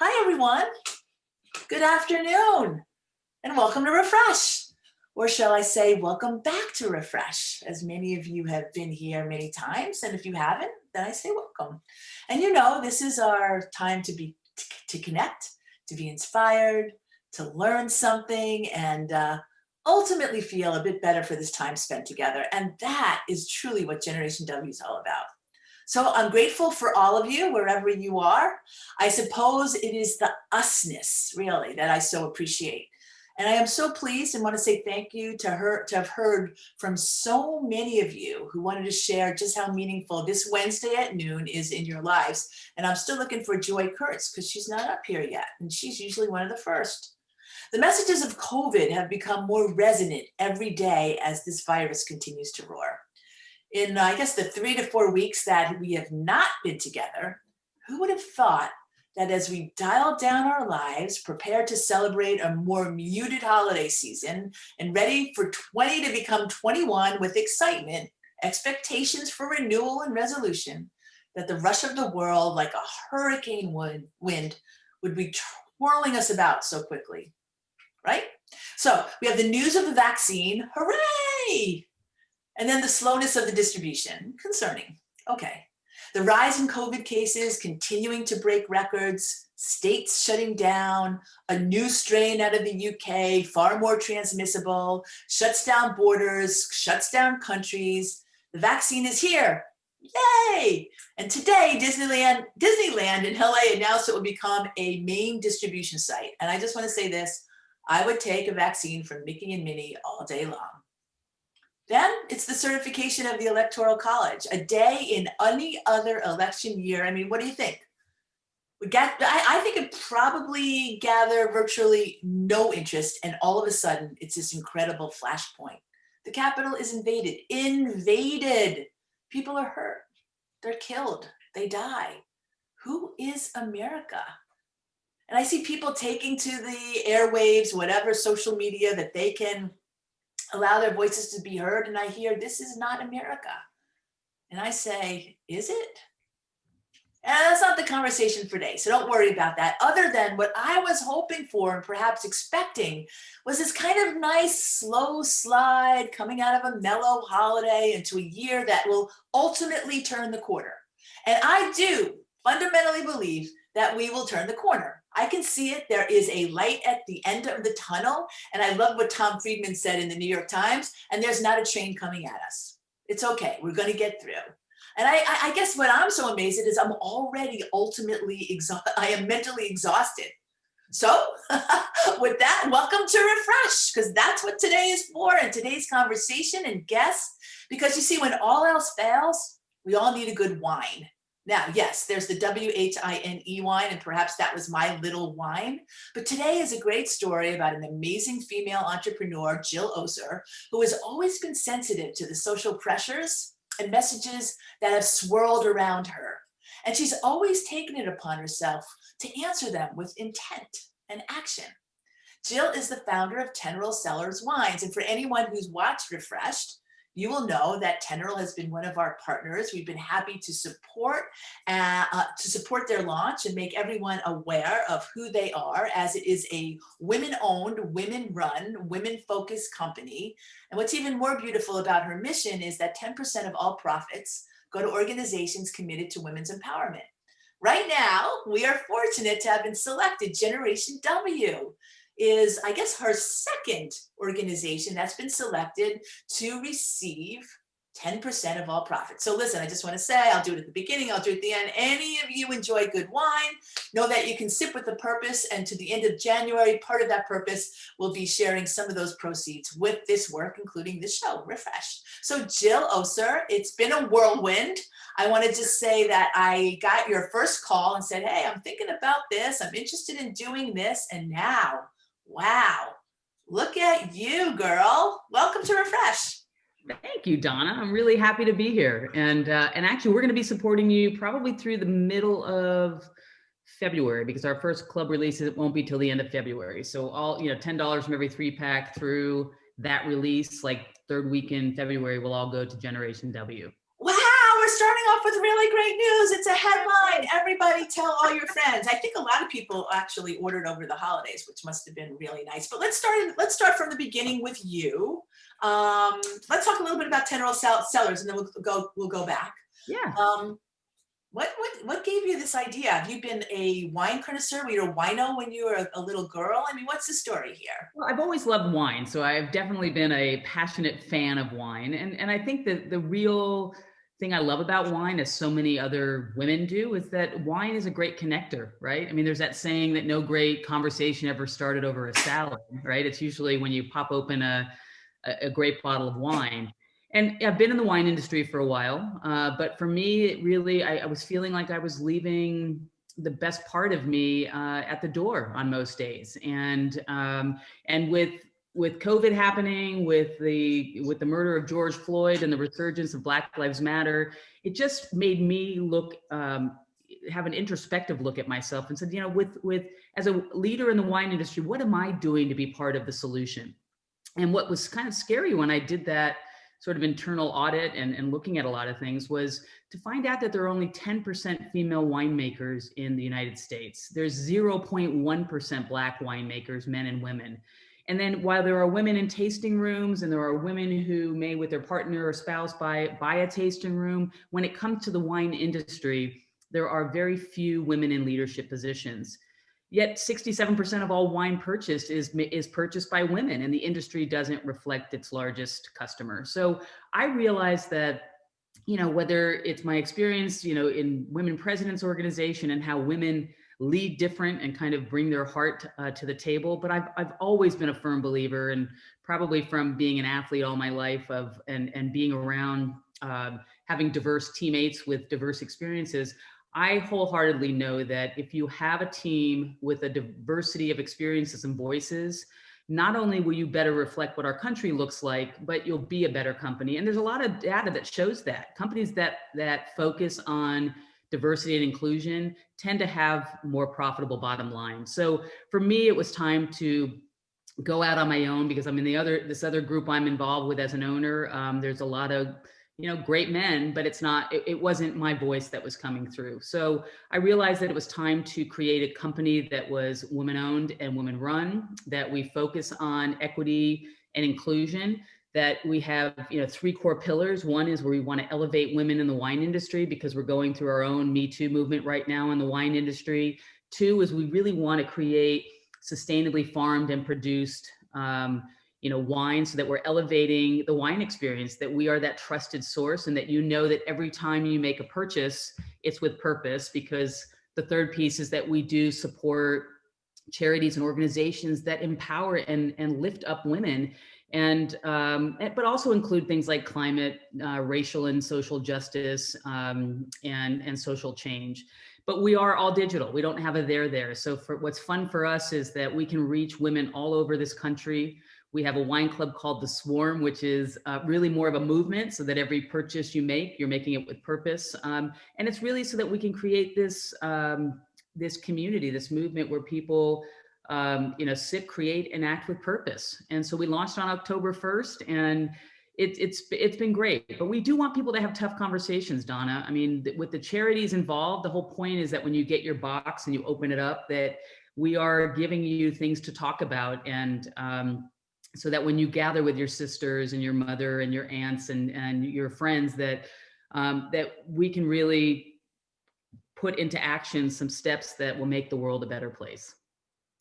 Hi, everyone. Good afternoon, and welcome to Refresh. Or shall I say, welcome back to Refresh, as many of you have been here many times, and if you haven't, then I say welcome. And you know, this is our time to connect, to be inspired, to learn something, and ultimately feel a bit better for this time spent together. And that is truly what Generation W is all about. So I'm grateful for all of you, wherever you are. I suppose it is the usness, really, that I so appreciate. And I am so pleased and want to say thank you to have heard from so many of you who wanted to share just how meaningful this Wednesday at noon is in your lives. And I'm still looking for Joy Kurtz because she's not up here yet, and she's usually one of the first. The messages of COVID have become more resonant every day as this virus continues to roar. In, I guess, the 3 to 4 weeks that we have not been together, who would have thought that as we dial down our lives, prepare to celebrate a more muted holiday season, and ready for 20 to become 21 with excitement, expectations for renewal and resolution, that the rush of the world, like a hurricane wind, would be twirling us about so quickly, right? So we have the news of the vaccine, hooray! And then the slowness of the distribution, concerning. Okay. The rise in COVID cases continuing to break records, states shutting down, a new strain out of the UK, far more transmissible, shuts down borders, shuts down countries. The vaccine is here. Yay! And today, Disneyland in LA announced it would become a main distribution site. And I just want to say this, I would take a vaccine from Mickey and Minnie all day long. Then it's the certification of the Electoral College, a day in any other election year. I mean, what do you think? I think it probably gather virtually no interest, and all of a sudden it's this incredible flashpoint. The Capitol is invaded. People are hurt. They're killed. They die. Who is America? And I see people taking to the airwaves, whatever social media that they can allow their voices to be heard, and I hear, this is not America. And I say, is it? And that's not the conversation for today, so don't worry about that. Other than what I was hoping for and perhaps expecting was this kind of nice, slow slide coming out of a mellow holiday into a year that will ultimately turn the corner. And I do fundamentally believe that we will turn the corner. I can see it. There is a light at the end of the tunnel. And I love what Tom Friedman said in the New York Times, and there's not a train coming at us. It's okay. We're going to get through. And I guess what I'm so amazed at is I'm already ultimately exhausted. I am mentally exhausted. So with that, welcome to Refresh, because that's what today is for, and today's conversation and guests. Because you see, when all else fails, we all need a good wine. Now, yes, there's the WHINE wine, and perhaps that was my little wine. But today is a great story about an amazing female entrepreneur, Jill Osur, who has always been sensitive to the social pressures and messages that have swirled around her. And she's always taken it upon herself to answer them with intent and action. Jill is the founder of Teneral Cellars wines. And for anyone who's watched Refreshed, you will know that Teneral has been one of our partners. We've been happy to support their launch and make everyone aware of who they are, as it is a women-owned, women-run, women-focused company. And what's even more beautiful about her mission is that 10% of all profits go to organizations committed to women's empowerment. Right now, we are fortunate to have been selected. Generation W is, I guess, her second organization that's been selected to receive 10% of all profits. So listen, I just want to say, I'll do it at the beginning, I'll do it at the end. Any of you enjoy good wine, know that you can sip with the purpose, and to the end of January, part of that purpose will be sharing some of those proceeds with this work, including this show, Refresh. So Jill Osur, it's been a whirlwind. I want to just say that I got your first call and said, hey, I'm thinking about this, I'm interested in doing this, and now, wow, look at you, girl. Welcome to Refresh. Thank you, Donna. I'm really happy to be here. And actually, we're going to be supporting you probably through the middle of February, because our first club releases, it won't be till the end of February. So all, $10 from every 3-pack through that release, like third week in February, will all go to Generation W. Wow, we're starting off with really great news. It's a headline. Everybody tell all your friends. I think a lot of people actually ordered over the holidays, which must have been really nice. But let's start from the beginning with you. Let's talk a little bit about Teneral Cellars, and then we'll go back. Yeah. What gave you this idea? Have you been a wine connoisseur? Were you a wino when you were a little girl? I mean, what's the story here? Well, I've always loved wine, so I've definitely been a passionate fan of wine. And I think that the real thing I love about wine, as so many other women do, is that wine is a great connector, right? I mean, there's that saying that no great conversation ever started over a salad, right? It's usually when you pop open a great bottle of wine. And I've been in the wine industry for a while, but for me, it really, I was feeling like I was leaving the best part of me at the door on most days. And with COVID happening, with the murder of George Floyd and the resurgence of Black Lives Matter, it just made me look, have an introspective look at myself and said, you know, with as a leader in the wine industry, what am I doing to be part of the solution? And what was kind of scary when I did that sort of internal audit and looking at a lot of things was to find out that there are only 10% female winemakers in the United States. There's 0.1% Black winemakers, men and women. And then while there are women in tasting rooms and there are women who may with their partner or spouse buy a tasting room, when it comes to the wine industry, there are very few women in leadership positions. Yet 67% of all wine purchased is purchased by women, and the industry doesn't reflect its largest customer. So I realized that, you know, whether it's my experience, you know, in Women Presidents Organization and how women lead different and kind of bring their heart to the table, but I've always been a firm believer, and probably from being an athlete all my life and being around having diverse teammates with diverse experiences. I wholeheartedly know that if you have a team with a diversity of experiences and voices, not only will you better reflect what our country looks like, but you'll be a better company. And there's a lot of data that shows that companies that focus on diversity and inclusion tend to have more profitable bottom line. So for me, it was time to go out on my own, because I'm in this other group I'm involved with as an owner. There's a lot of, you know, great men, but it wasn't my voice that was coming through. So I realized that it was time to create a company that was women owned and women run, that we focus on equity and inclusion, that we have, you know, 3 core pillars. One is where we want to elevate women in the wine industry, because we're going through our own Me Too movement right now in the wine industry. 2 is we really want to create sustainably farmed and produced wine, so that we're elevating the wine experience, that we are that trusted source, and that you know that every time you make a purchase, it's with purpose. Because the 3rd piece is that we do support charities and organizations that empower and lift up women, and but also include things like climate, racial and social justice, and social change. But we are all digital. We don't have a there. So what's fun for us is that we can reach women all over this country. We have a wine club called The Swarm, which is really more of a movement, so that every purchase you make, you're making it with purpose. And it's really so that we can create this this community, this movement where people sit, create, and act with purpose. And so we launched on October 1st, and it's been great. But we do want people to have tough conversations, Donna. I mean, with the charities involved, the whole point is that when you get your box and you open it up, that we are giving you things to talk about, and so that when you gather with your sisters and your mother and your aunts and your friends, that we can really put into action some steps that will make the world a better place.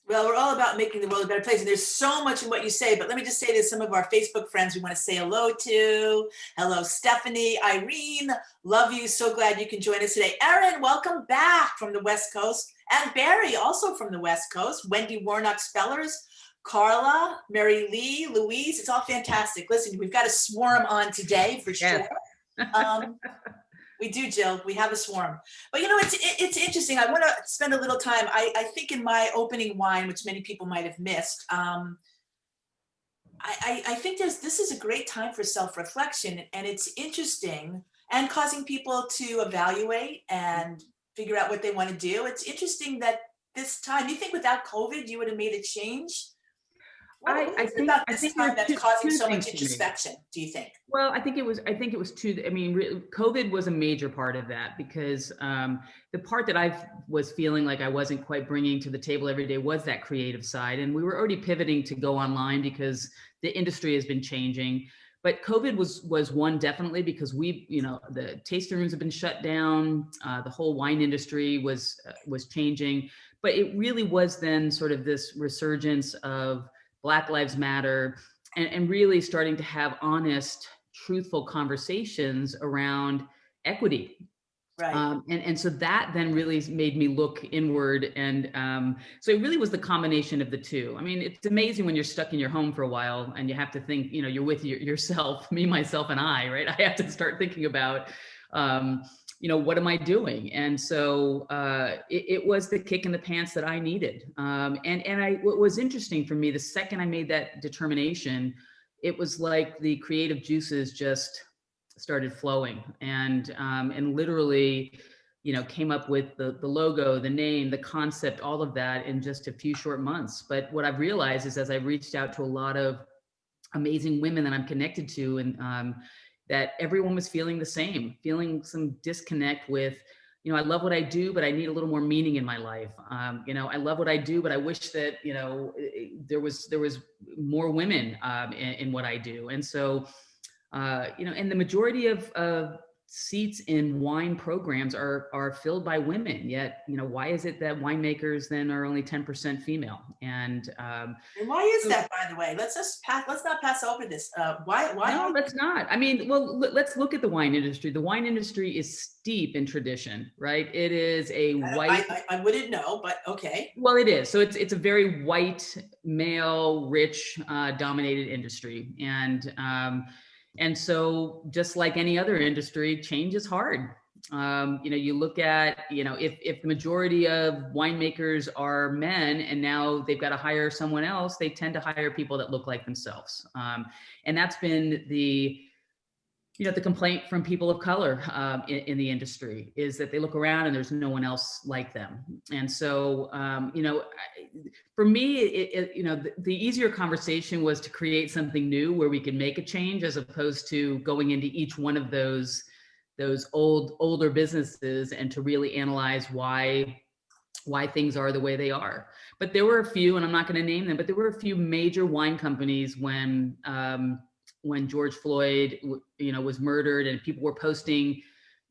Well, we're all about making the world a better place, and there's so much in what you say, but let me just say to some of our Facebook friends we want to say hello to. Hello, Stephanie, Irene, love you, so glad you can join us today. Erin, welcome back from the West Coast, and Barry, also from the West Coast. Wendy Warnock Spellers, Carla, Mary Lee, Louise, it's all fantastic. Listen, we've got a swarm on today for sure. Yes. We do, Jill. We have a swarm. But you know, it's interesting. I want to spend a little time. I think in my opening wine, which many people might have missed, I think this is a great time for self-reflection, and it's interesting and causing people to evaluate and figure out what they want to do. It's interesting that this time, you think without COVID, you would have made a change? What is it I about I this think there time are that's causing two so things much for me. introspection, do you think? Well, I think it was two. I mean, COVID was a major part of that because the part that I was feeling like I wasn't quite bringing to the table every day was that creative side, and we were already pivoting to go online because the industry has been changing. But COVID was one definitely because the tasting rooms have been shut down. The whole wine industry was changing, but it really was then sort of this resurgence of Black Lives Matter and really starting to have honest, truthful conversations around equity. Right. And so that then really made me look inward. And so it really was the combination of the two. I mean, it's amazing when you're stuck in your home for a while and you have to think, you're with yourself, me, myself, and I, right? I have to start thinking about, what am I doing? And so it was the kick in the pants that I needed. What was interesting for me, the second I made that determination, it was like the creative juices just started flowing and literally, came up with the logo, the name, the concept, all of that in just a few short months. But what I've realized is as I reached out to a lot of amazing women that I'm connected to, and that everyone was feeling the same, feeling some disconnect with, I love what I do, but I need a little more meaning in my life. I love what I do, but I wish that, there was more women in what I do. And so, and the majority of seats in wine programs are filled by women. Yet, why is it that winemakers then are only 10% female? And why is that, by the way? Let's not pass over this. Why? No, let's not. I mean, well, let's look at the wine industry. The wine industry is steep in tradition, right? It is a white. I wouldn't know, but okay. Well, it is. So it's a very white, male, rich, dominated industry, and so just like any other industry, change is hard. You look at, if the majority of winemakers are men and now they've got to hire someone else, they tend to hire people that look like themselves. And that's been the complaint from people of color in the industry, is that they look around and there's no one else like them. And so, for me, the easier conversation was to create something new where we could make a change, as opposed to going into each one of those older businesses and to really analyze why things are the way they are. But there were a few, and I'm not going to name them, but there were a few major wine companies when George Floyd, was murdered, and people were posting,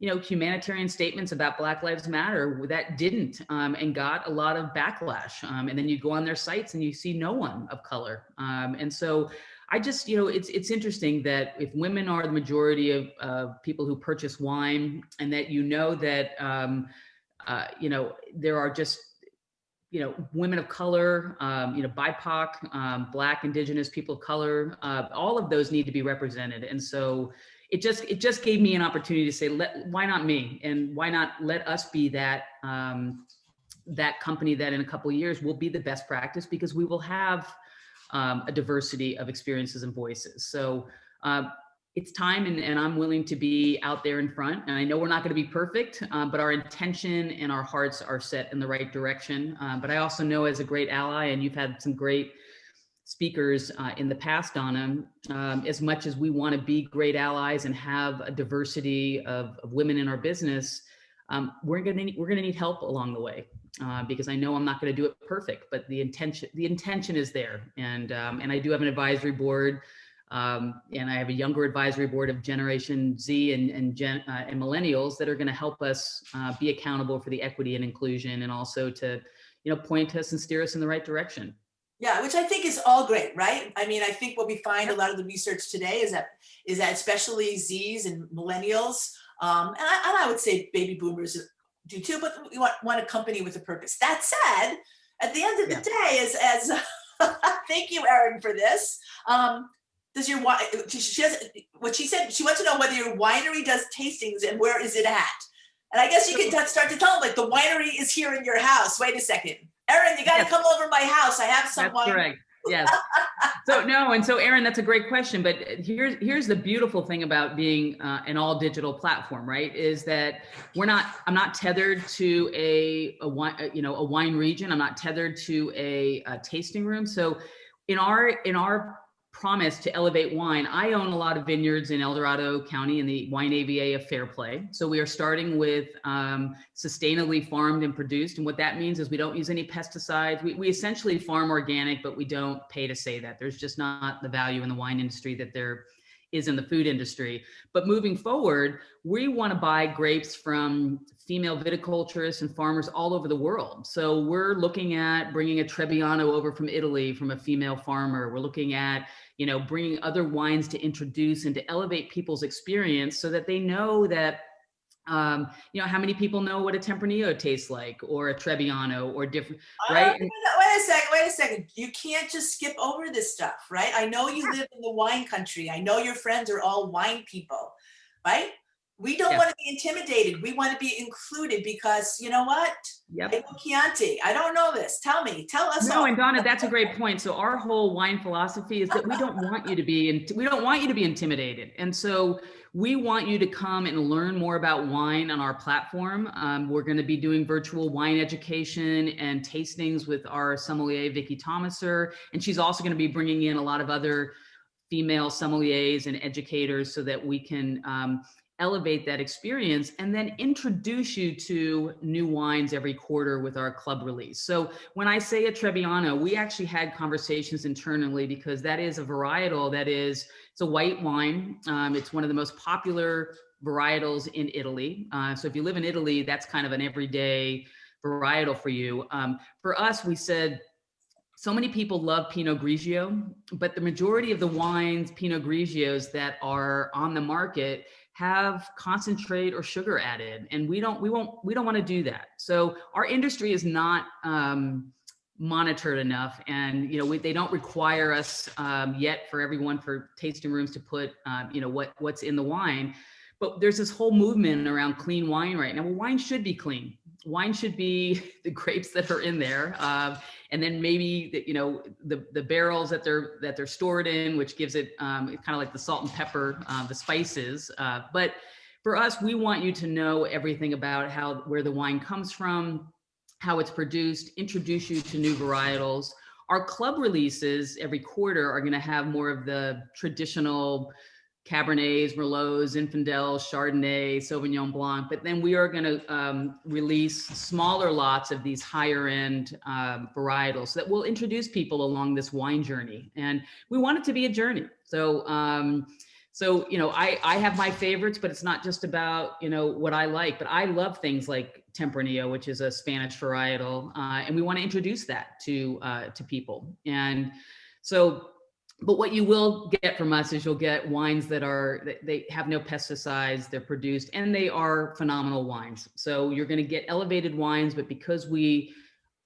humanitarian statements about Black Lives Matter that didn't, and got a lot of backlash. And then you go on their sites and you see no one of color. And so I just, it's interesting that if women are the majority of people who purchase wine, and that, that, there are just, women of color, BIPOC, Black, Indigenous, people of color, all of those need to be represented. And so it just gave me an opportunity to say, why not me? And why not let us be that, that company that in a couple of years will be the best practice, because we will have a diversity of experiences and voices. So it's time, and I'm willing to be out there in front. And I know we're not going to be perfect, but our intention and our hearts are set in the right direction. But I also know, as a great ally, and you've had some great speakers in the past, Donna, as much as we want to be great allies and have a diversity of women in our business, we're going to need help along the way, because I know I'm not going to do it perfect, but the intention is there. And I do have an advisory board. And I have a younger advisory board of Generation Z and millennials that are going to help us be accountable for the equity and inclusion, and also to, point us and steer us in the right direction. Yeah, which I think is all great, right? I mean, I think what we find a lot of the research today is that especially Zs and millennials, and I would say baby boomers do too, but we want a company with a purpose. That said, at the end of the day, as thank you, Erin, for this. Does your she has what she said? She wants to know whether your winery does tastings and where is it at? And I guess you can start to tell them, like, the winery is here in your house. Wait a second, Erin, you got to come over to my house. I have some wine. Correct. Yes. So Erin, that's a great question. But here's the beautiful thing about being an all digital platform, right? Is that I'm not tethered to a wine region. I'm not tethered to a tasting room. So in our promise to elevate wine, I own a lot of vineyards in El Dorado County in the Wnba of Fairplay. So we are starting with sustainably farmed and produced. And what that means is we don't use any pesticides. We essentially farm organic, but we don't pay to say that. There's just not the value in the wine industry that there is in the food industry. But moving forward, we want to buy grapes from female viticulturists and farmers all over the world. So we're looking at bringing a Trebbiano over from Italy from a female farmer. We're looking at, bringing other wines to introduce and to elevate people's experience so that they know that, how many people know what a Tempranillo tastes like, or a Trebbiano, or different, right? Wait a second. You can't just skip over this stuff, right? I know you live in the wine country. I know your friends are all wine people, right? We don't want to be intimidated. We want to be included because you know what? Yep. Chianti. I don't know this. Tell us. No, and Donna, that's a great point. So our whole wine philosophy is that we don't want you to be intimidated. And so we want you to come and learn more about wine on our platform. We're going to be doing virtual wine education and tastings with our sommelier, Vicki Thomaser. And she's also going to be bringing in a lot of other female sommeliers and educators so that we can elevate that experience and then introduce you to new wines every quarter with our club release. So when I say a Trebbiano, we actually had conversations internally because that is a varietal it's a white wine. It's one of the most popular varietals in Italy. So if you live in Italy, that's kind of an everyday varietal for you. For us, we said, so many people love Pinot Grigio, but the majority of the wines, Pinot Grigios that are on the market have concentrate or sugar added. And we don't want to do that. So our industry is not monitored enough. And, they don't require us yet for everyone for tasting rooms to put, what's in the wine. But there's this whole movement around clean wine right now. Well, wine should be clean. Wine should be the grapes that are in there, and then maybe the barrels that they're stored in, which gives it kind of like the salt and pepper, the spices. But for us, we want you to know everything about where the wine comes from, how it's produced, introduce you to new varietals. Our club releases every quarter are going to have more of the traditional Cabernets, Merlots, Zinfandels, Chardonnay, Sauvignon Blanc, but then we are going to release smaller lots of these higher end varietals that will introduce people along this wine journey. And we want it to be a journey. So, I have my favorites, but it's not just about, what I like, but I love things like Tempranillo, which is a Spanish varietal. And we want to introduce that to people. And so, but what you will get from us is you'll get wines they have no pesticides, they're produced, and they are phenomenal wines. So you're going to get elevated wines, but because we're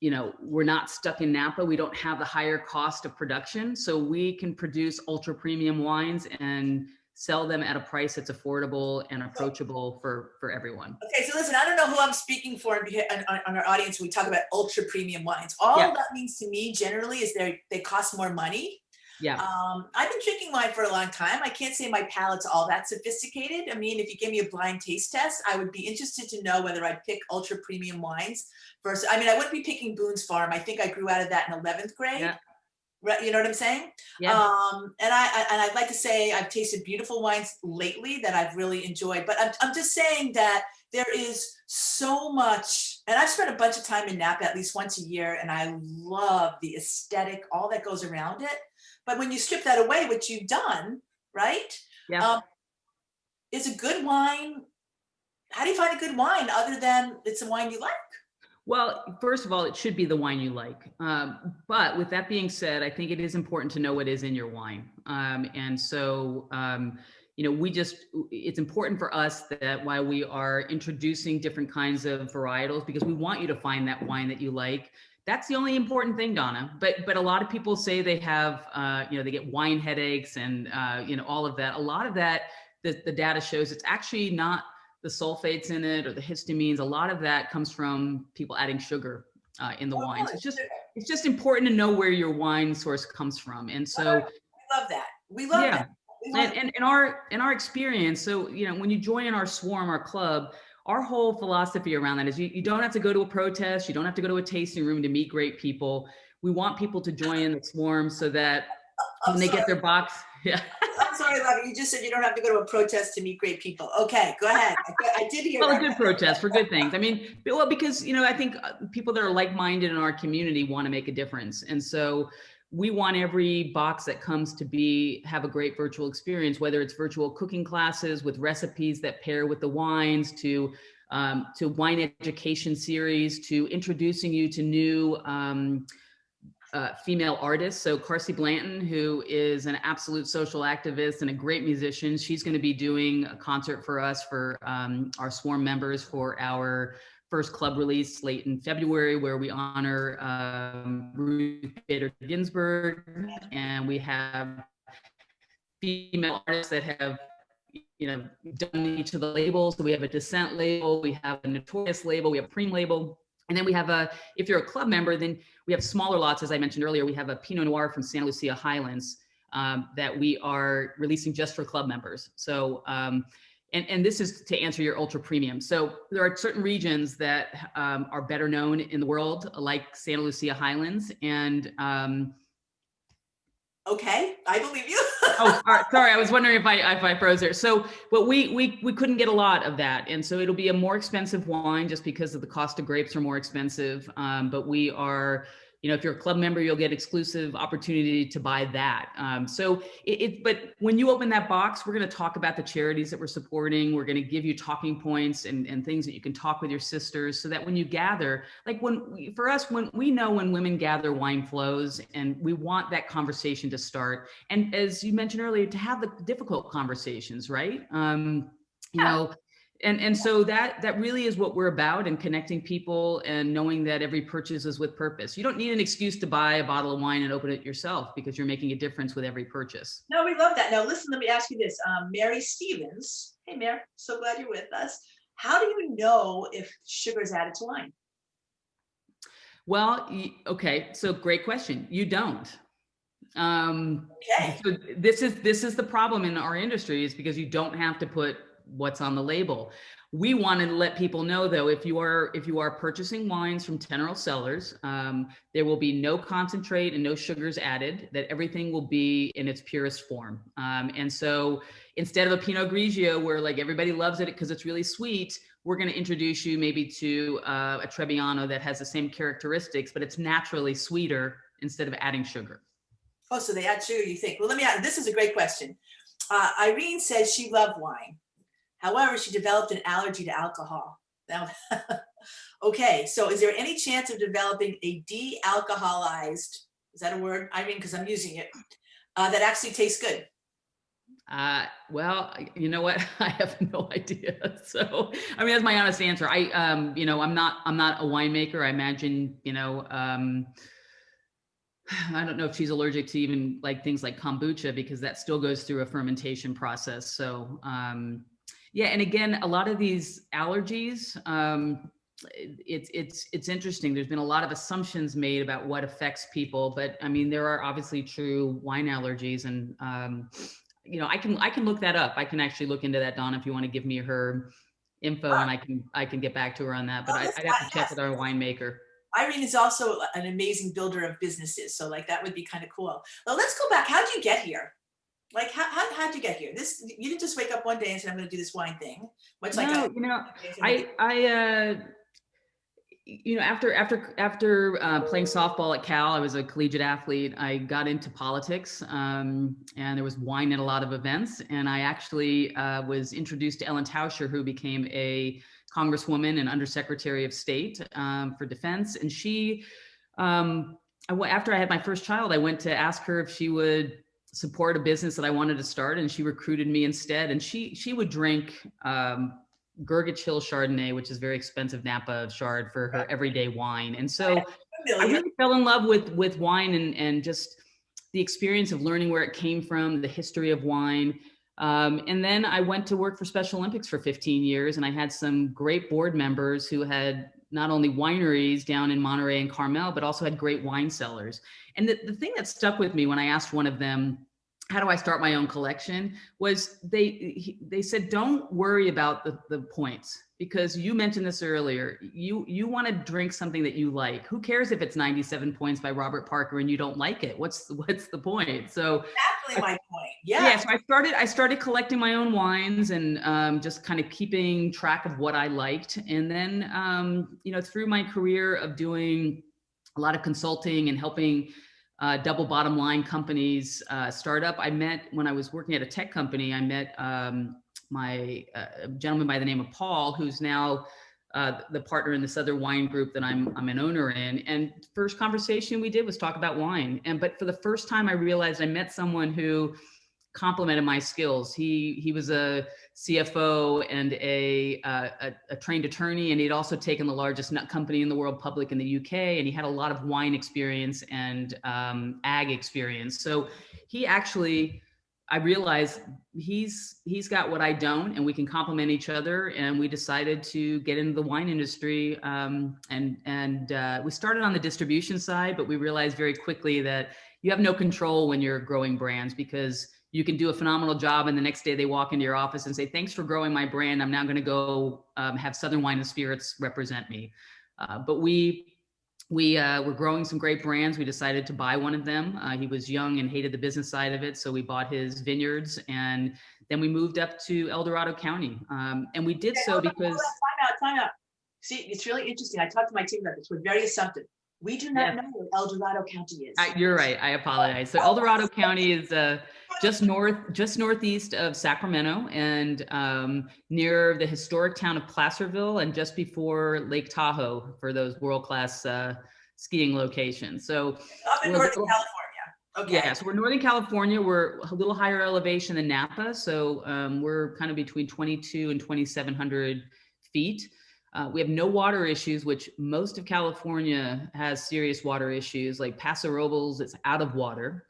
not stuck in Napa, we don't have the higher cost of production. So we can produce ultra premium wines and sell them at a price that's affordable and approachable for everyone. Okay, so listen, I don't know who I'm speaking for on our audience when we talk about ultra premium wines. All that means to me generally is they cost more money. Yeah. I've been drinking wine for a long time. I can't say my palate's all that sophisticated. I mean, if you gave me a blind taste test, I would be interested to know whether I'd pick ultra premium wines versus, I wouldn't be picking Boone's Farm. I think I grew out of that in 11th grade. Yeah. Right, you know what I'm saying? Yeah. And I'd like to say I've tasted beautiful wines lately that I've really enjoyed, but I'm just saying that there is so much, and I've spent a bunch of time in Napa at least once a year, and I love the aesthetic, all that goes around it. But when you strip that away, which you've done, right? Yeah. Is a good wine, how do you find a good wine other than it's a wine you like? Well, first of all, it should be the wine you like. But with that being said, I think it is important to know what is in your wine. And so, it's important for us that while we are introducing different kinds of varietals, because we want you to find that wine that you like. That's the only important thing, Donna. But a lot of people say they have, they get wine headaches and, all of that. A lot of that, the data shows it's actually not the sulfates in it or the histamines. A lot of that comes from people adding sugar in the wines. It's just important to know where your wine source comes from. And so we love that. We love that. And in our experience, so when you join in our swarm, our club, our whole philosophy around that is you don't have to go to a protest. You don't have to go to a tasting room to meet great people. We want people to join in the swarm so that I'm when they get sorry. their box, yeah. I'm sorry, Lovey. You just said you don't have to go to a protest to meet great people. Okay, go ahead. I did hear Well, a that. good protest for good things. I mean, well, because, I think people that are like-minded in our community want to make a difference. And so we want every box that comes to have a great virtual experience, whether it's virtual cooking classes with recipes that pair with the wines, to wine education series, to introducing you to new female artists. So Carsey Blanton, who is an absolute social activist and a great musician, she's going to be doing a concert for us, for our swarm members, for our first club release late in February, where we honor Ruth Bader Ginsburg, and we have female artists that have done each of the labels. So we have a Descent label, we have a Notorious label, we have a Preem label. And then we have if you're a club member, then we have smaller lots. As I mentioned earlier, we have a Pinot Noir from Santa Lucia Highlands that we are releasing just for club members. So, and this is to answer your ultra premium. So there are certain regions that are better known in the world, like Santa Lucia Highlands. And okay, I believe you. Oh, sorry. I was wondering if I froze there. So, but we couldn't get a lot of that. And so it'll be a more expensive wine just because of the cost of grapes are more expensive. But we are, if you're a club member, you'll get exclusive opportunity to buy that. But when you open that box, we're going to talk about the charities that we're supporting. We're going to give you talking points and things that you can talk with your sisters, so that when you gather, like when women gather, wine flows, and we want that conversation to start. And as you mentioned earlier, to have the difficult conversations, right? And so that really is what we're about, and connecting people and knowing that every purchase is with purpose. You don't need an excuse to buy a bottle of wine and open it yourself, because you're making a difference with every purchase. No, we love that. Now, listen, let me ask you this. Mary Stevens. Hey, Mary, so glad you're with us. How do you know if sugar is added to wine? Well, okay, so great question. You don't. Okay. So this is the problem in our industry, is because you don't have to put what's on the label. We wanted to let people know, though, if you are purchasing wines from Teneral Cellars, there will be no concentrate and no sugars added, that everything will be in its purest form. And so instead of a Pinot Grigio, where like everybody loves it because it's really sweet, we're going to introduce you maybe to a Trebbiano that has the same characteristics, but it's naturally sweeter instead of adding sugar. Oh, so they add sugar, you think? Well, let me ask, this is a great question. Irene says she loved wine. However, she developed an allergy to alcohol. Now, okay, so is there any chance of developing a de-alcoholized, is that a word, Irene, because I'm using it, that actually tastes good? Well, you know what? I have no idea. So, I mean, that's my honest answer. I'm not a winemaker. I imagine, I don't know if she's allergic to even like things like kombucha, because that still goes through a fermentation process. So, yeah. And again, a lot of these allergies, it's interesting. There's been a lot of assumptions made about what affects people, but I mean, there are obviously true wine allergies, and, I can look that up. I can actually look into that, Donna, if you want to give me her info, and I can get back to her on that, but I'd have to check with our winemaker. Irene is also an amazing builder of businesses. So like, that would be kind of cool. Well, let's go back. How'd you get here? Like, how'd you get here? You didn't just wake up one day and say, I'm going to do this wine thing. Much like after playing softball at Cal, I was a collegiate athlete. I got into politics, and there was wine at a lot of events. And I actually was introduced to Ellen Tauscher, who became a Congresswoman and Undersecretary of State for Defense. And she, after I had my first child, I went to ask her if she would support a business that I wanted to start, and she recruited me instead. And she would drink Gurgitch Hill Chardonnay, which is very expensive Napa Chard, for her everyday wine. And so I really fell in love with wine and just the experience of learning where it came from, the history of wine. And then I went to work for Special Olympics for 15 years, and I had some great board members who had not only wineries down in Monterey and Carmel, but also had great wine cellars. And the thing that stuck with me when I asked one of them, how do I start my own collection, was they said, don't worry about the points, because you mentioned this earlier. You want to drink something that you like. Who cares if it's 97 Points by Robert Parker and you don't like it? What's the point? So Exactly my point. yeah, Yeah. so I started collecting my own wines and just kind of keeping track of what I liked. And then through my career of doing a lot of consulting and helping double bottom line companies start up, I met, when I was working at a tech company, I met my gentleman by the name of Paul, who's now the partner in this other wine group that I'm an owner in. And first conversation we did was talk about wine. But for the first time, I realized I met someone who complemented my skills. He was a CFO and a trained attorney, and he'd also taken the largest nut company in the world public in the UK, and he had a lot of wine experience and ag experience. So he actually, I realized he's got what I don't, and we can complement each other. And we decided to get into the wine industry. We started on the distribution side, but we realized very quickly that you have no control when you're growing brands, because you can do a phenomenal job and the next day they walk into your office and say, thanks for growing my brand. I'm now going to go have Southern Wine and Spirits represent me. But we were growing some great brands. We decided to buy one of them. He was young and hated the business side of it. So we bought his vineyards, and then we moved up to El Dorado County. And we did so because... Time out. See, it's really interesting. I talked to my team about this. We're very assumptive. We do not know where El Dorado County is. You're right. I apologize. So El Dorado County is just northeast of Sacramento, and near the historic town of Placerville, and just before Lake Tahoe for those world-class skiing locations. So up in Northern California. Okay. Yeah, so we're Northern California. We're a little higher elevation than Napa. So we're kind of between 22 and 2,700 feet. We have no water issues, which most of California has serious water issues. Like Paso Robles, it's out of water.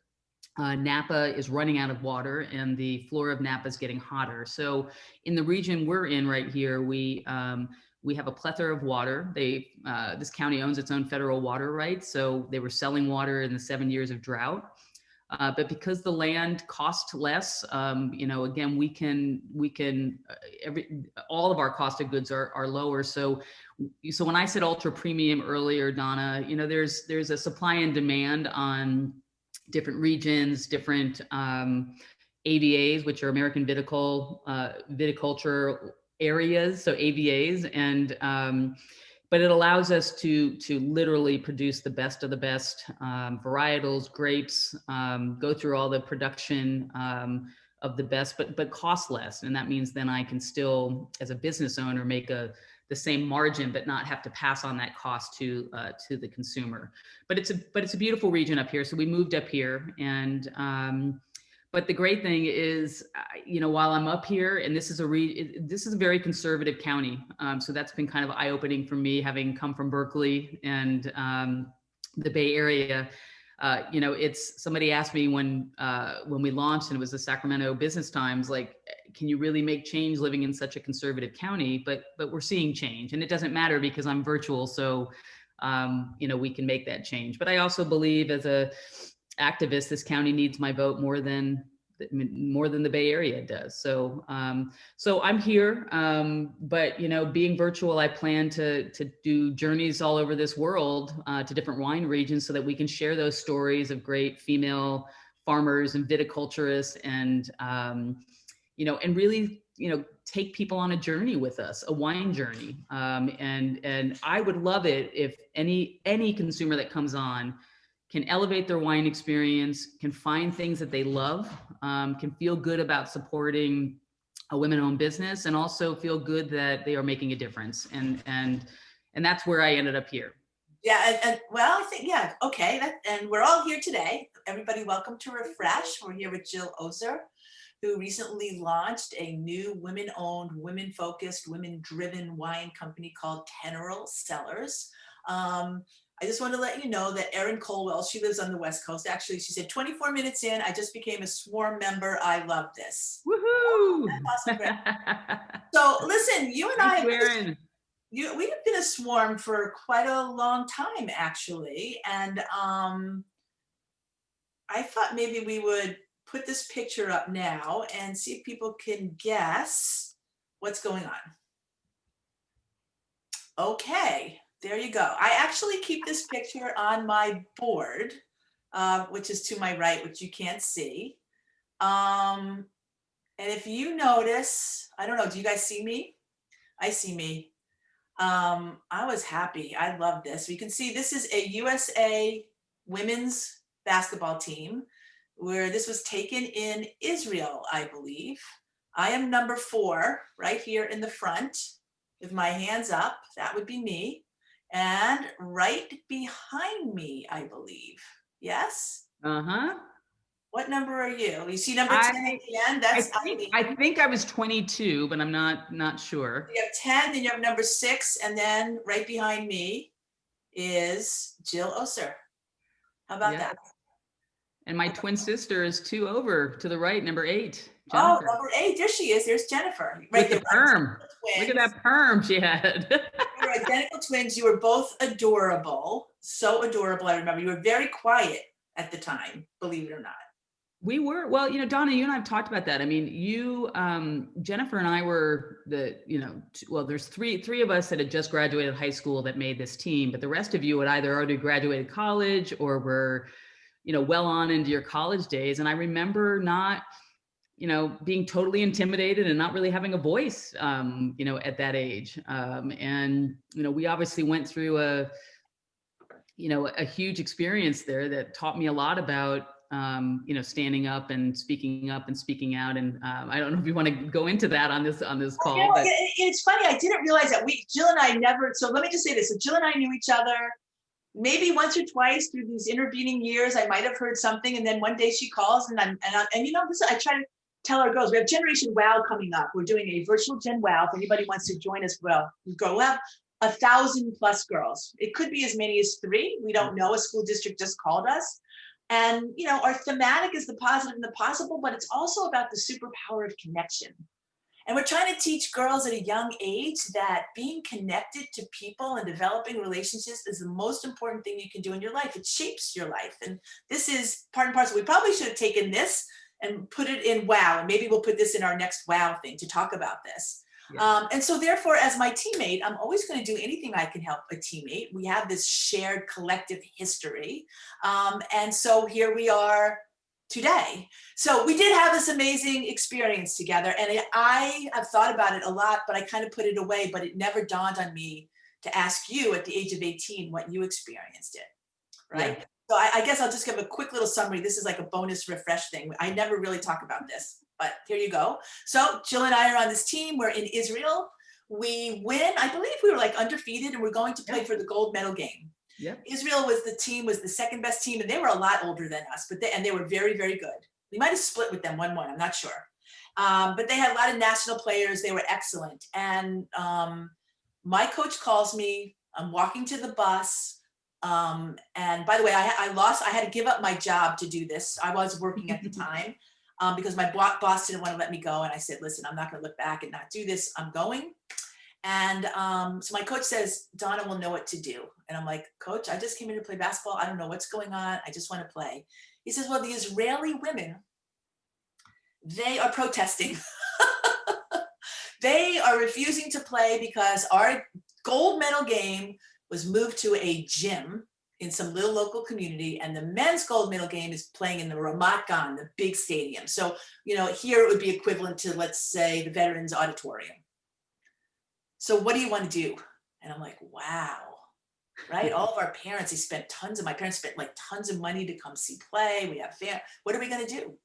Napa is running out of water, and the floor of Napa is getting hotter. So in the region we're in right here, we have a plethora of water. This county owns its own federal water rights. So they were selling water in the 7 years of drought. But because the land cost less, again, we can all of our cost of goods are lower. So when I said ultra premium earlier, Donna, there's a supply and demand on different regions, different AVAs, which are American viticulture areas, so AVAs, and but it allows us to literally produce the best of the best varietals, grapes, go through all the production of the best, but cost less. And that means then I can still, as a business owner, make the same margin, but not have to pass on that cost to the consumer. But it's a beautiful region up here. So we moved up here, and but the great thing is, while I'm up here, and this is a very conservative county, so that's been kind of eye-opening for me, having come from Berkeley and the Bay Area. Somebody asked me when we launched, and it was the Sacramento Business Times, like, can you really make change living in such a conservative county? But we're seeing change, and it doesn't matter because I'm virtual, so we can make that change. But I also believe, as a activist, this county needs my vote more than the Bay Area does. So I'm here, but being virtual, I plan to do journeys all over this world to different wine regions, so that we can share those stories of great female farmers and viticulturists, and and really take people on a journey with us, a wine journey. And I would love it if any consumer that comes on can elevate their wine experience, can find things that they love, can feel good about supporting a women-owned business, and also feel good that they are making a difference. And that's where I ended up here. Yeah, and well, I think, yeah, okay. And we're all here today. Everybody, welcome to Refresh. We're here with Jill Osur, who recently launched a new women-owned, women-focused, women-driven wine company called Teneral, Cellars. I just want to let you know that Erin Colwell, she lives on the West Coast. Actually, she said, 24 minutes in, I just became a swarm member. I love this. Woohoo! That's awesome. Great. So listen, you and I, we have been a swarm for quite a long time, actually. And I thought maybe we would put this picture up now and see if people can guess what's going on. Okay, there you go. I actually keep this picture on my board, which is to my right, which you can't see. And if you notice, I don't know, do you guys see me? I see me. I was happy. I love this. You can see this is a USA women's basketball team where this was taken in Israel, I believe. I am number 4 right here in the front with my hands up. That would be me. And right behind me, I believe. Yes? Uh-huh. What number are you? You see number 10 at I the end? That's Eileen. I think I was 22, but I'm not sure. You have 10, then you have number 6, and then right behind me is Jill Osur. How about that? And my twin sister is 2 over to the right, number 8. Oh, Jennifer. number 8, there she is. There's Jennifer. Right With the there. perm. Look at that perm she had. You were identical twins. You were both adorable. So adorable. I remember you were very quiet at the time, believe it or not. We were, well, Donna, you and I have talked about that. I mean, Jennifer and I were well, there's three of us that had just graduated high school that made this team, but the rest of you had either already graduated college or were, well on into your college days. And I remember not, being totally intimidated and not really having a voice, at that age. And we obviously went through a huge experience there that taught me a lot about, standing up and speaking out. And I don't know if you want to go into that on this call. But it's funny. I didn't realize that Jill and I never, so let me just say this. So Jill and I knew each other maybe once or twice through these intervening years. I might've heard something. And then one day she calls and I try to tell our girls, we have Generation WOW coming up. We're doing a virtual Gen WOW. If anybody wants to join us, we'll have 1,000+ girls. It could be as many as 3. We don't know. A school district just called us. And, our thematic is the positive and the possible, but it's also about the superpower of connection. And we're trying to teach girls at a young age that being connected to people and developing relationships is the most important thing you can do in your life. It shapes your life. And this is part and parcel. We probably should have taken this and put it in WOW. And maybe we'll put this in our next WOW thing to talk about this. Yeah. And so therefore, as my teammate, I'm always going to do anything I can help a teammate. We have this shared collective history. And so here we are today. So we did have this amazing experience together. And I have thought about it a lot, but I kind of put it away. But it never dawned on me to ask you at the age of 18 what you experienced it, right? Yeah. So I guess I'll just give a quick little summary. This is like a bonus refresh thing. I never really talk about this, but here you go. So Jill and I are on this team. We're in Israel. We win. I believe we were like undefeated and we're going to play for the gold medal game. Yep. Israel was the second best team and they were a lot older than us, but they were very, very good. We might've split with them 1-1, I'm not sure. But they had a lot of national players. They were excellent. And my coach calls me, I'm walking to the bus. And by the way, I had to give up my job to do this. I was working at the time because my boss didn't want to let me go. And I said, listen, I'm not going to look back and not do this. I'm going. And so my coach says, Donna will know what to do. And I'm like, coach, I just came in to play basketball. I don't know what's going on. I just want to play. He says, well, the Israeli women, they are protesting. They are refusing to play because our gold medal game was moved to a gym in some little local community, and the men's gold medal game is playing in the Ramat Gan, the big stadium. So, here it would be equivalent to, let's say, the Veterans Auditorium. So what do you want to do? And I'm like, wow, right? All of our parents, my parents spent like tons of money to come see play. We have what are we going to do?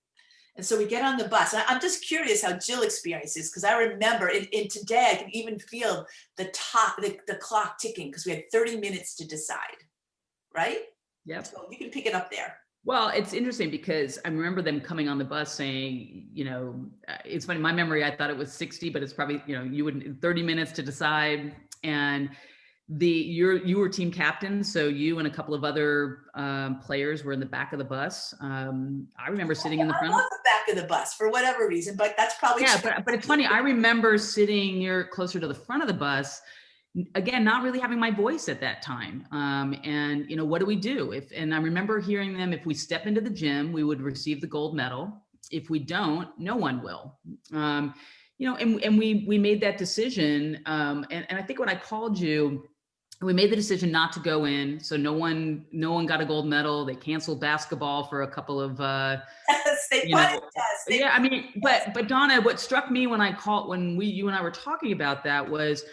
And so we get on the bus. And I'm just curious how Jill experiences, because I remember in today, I can even feel the clock ticking because we had 30 minutes to decide, right? Yeah. So you can pick it up there. Well, it's interesting because I remember them coming on the bus saying, it's funny, my memory, I thought it was 60, but it's probably, you would 30 minutes to decide. And you were team captain. So you and a couple of other players were in the back of the bus. I remember sitting in the front. I love the back of the bus for whatever reason, but that's probably true. But it's funny. I remember sitting closer to the front of the bus, again, not really having my voice at that time. And what do we do? And I remember hearing them, if we step into the gym, we would receive the gold medal. If we don't, no one will. and we made that decision. And I think when I called you, we made the decision not to go in. So no one got a gold medal. They canceled basketball for a couple of, They punished us. Yeah, I mean, but Donna, what struck me when you and I were talking about that was,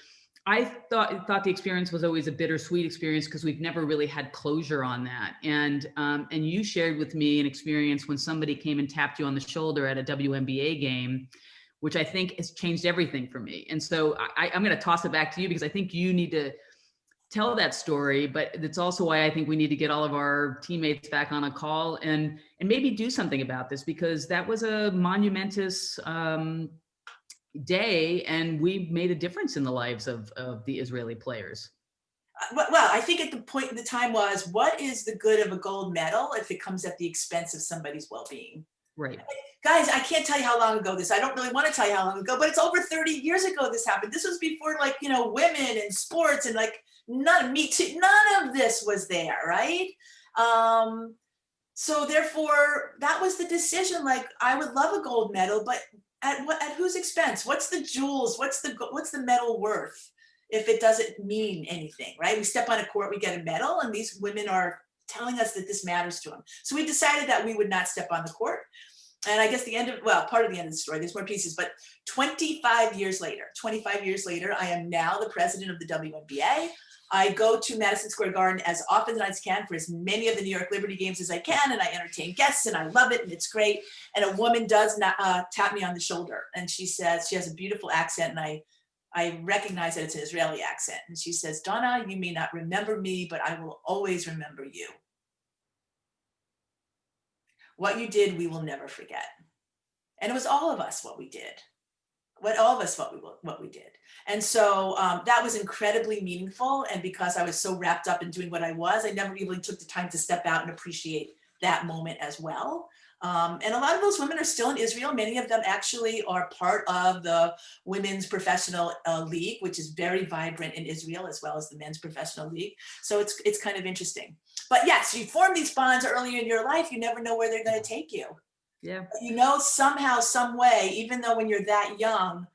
I thought the experience was always a bittersweet experience because we've never really had closure on that. And you shared with me an experience when somebody came and tapped you on the shoulder at a Wnba game, which I think has changed everything for me. And so I'm going to toss it back to you because I think you need to tell that story, but it's also why I think we need to get all of our teammates back on a call and maybe do something about this, because that was a monumentous day, and we made a difference in the lives of the Israeli players. Well, I think at the point in the time was, what is the good of a gold medal if it comes at the expense of somebody's well-being? Right. Guys, I can't tell you how long ago I don't really want to tell you how long ago, but it's over 30 years ago this happened. This was before, like, women and sports and like none of this was there, right? So therefore, that was the decision. Like, I would love a gold medal, but at whose expense? What's the jewels? What's the medal worth if it doesn't mean anything, right? We step on a court, we get a medal, and these women are telling us that this matters to them. So we decided that we would not step on the court. And I guess part of the end of the story, there's more pieces, but 25 years later, I am now the president of the WNBA. I go to Madison Square Garden as often as I can for as many of the New York Liberty games as I can, and I entertain guests, and I love it, and it's great. And a woman does not tap me on the shoulder, and she says, she has a beautiful accent, and I recognize that it's an Israeli accent. And she says, "Donna, you may not remember me, but I will always remember you. What you did, we will never forget." And it was all of us what we did. What we did. And so that was incredibly meaningful. And because I was so wrapped up in doing what I was, I never really took the time to step out and appreciate that moment as well. And a lot of those women are still in Israel. Many of them actually are part of the women's professional league, which is very vibrant in Israel, as well as the men's professional league. So it's kind of interesting. But yes, you form these bonds early in your life. You never know where they're going to take you. Yeah. But somehow, some way, even though when you're that young,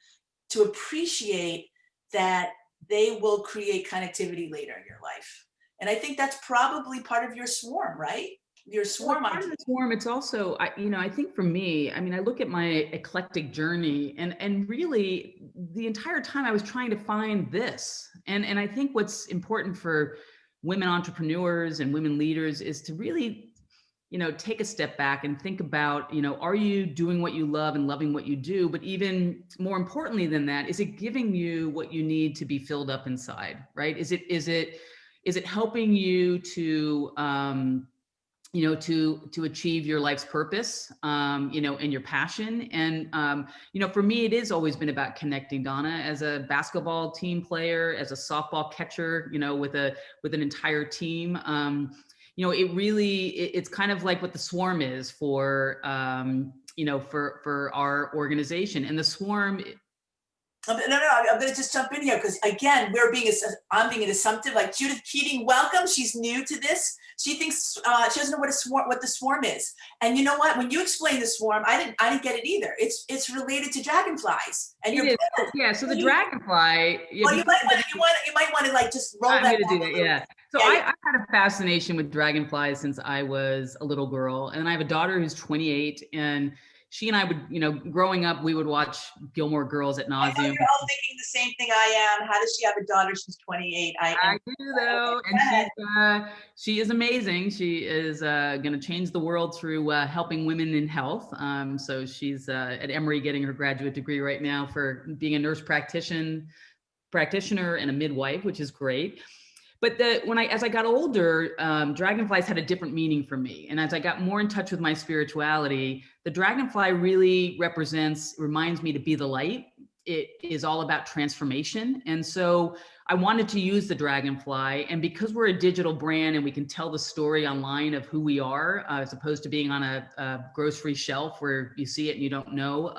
to appreciate that they will create connectivity later in your life. And I think that's probably part of your swarm, right? Your swarm. Well, part of the swarm, it's also, I think for me, I mean, I look at my eclectic journey and really the entire time I was trying to find this. And I think what's important for women entrepreneurs and women leaders is to really, take a step back and think about, are you doing what you love and loving what you do? But even more importantly than that, is it giving you what you need to be filled up inside, right? Is it helping you to, to achieve your life's purpose, and your passion. And, for me, it has always been about connecting, Donna, as a basketball team player, as a softball catcher, with an entire team. It's kind of like what the swarm is for, for our organization. And the swarm. No, I'm going to just jump in here because, again, I'm being an assumptive. Like Judith Keating, welcome. She's new to this. She thinks she doesn't know what the swarm is. And you know what? When you explain the swarm, I didn't get it either. It's related to dragonflies. And so the dragonfly. Yeah, well, you might want to like just roll that. I'm going to do that. Yeah. So I had a fascination with dragonflies since I was a little girl, and I have a daughter who's 28, and she and I would, growing up, we would watch Gilmore Girls at nauseum. I know you're all thinking the same thing I am. How does she have a daughter? She's 28. I do though, and she is amazing. She is going to change the world through helping women in health. So she's at Emory getting her graduate degree right now for being a nurse practitioner and a midwife, which is great. But as I got older, dragonflies had a different meaning for me. And as I got more in touch with my spirituality, the dragonfly really reminds me to be the light. It is all about transformation. And so I wanted to use the dragonfly. And because we're a digital brand and we can tell the story online of who we are, as opposed to being on a grocery shelf where you see it and you don't know,